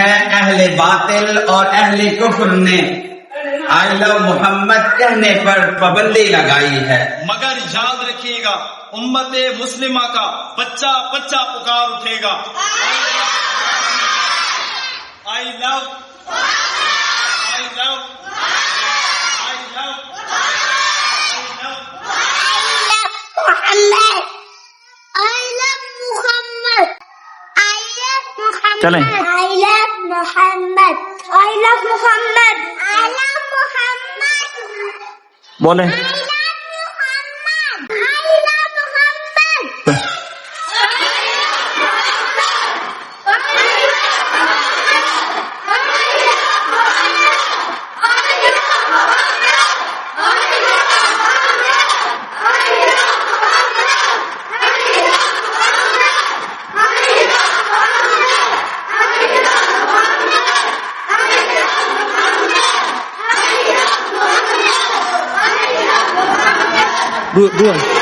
है अहले बातिल और अहले कुफ्र ने आई लव मोहम्मद कहने पर पाबंदी लगाई है। मगर याद रखिएगा, उम्मते मुस्लिमा का बच्चा बच्चा पुकार उठेगा, I love, I love, I love, I love Muhammad, I love Muhammad, चलें। I love Muhammad, I love Muhammad, I love Muhammad, बोले I love Muhammad, I love Muhammad. dua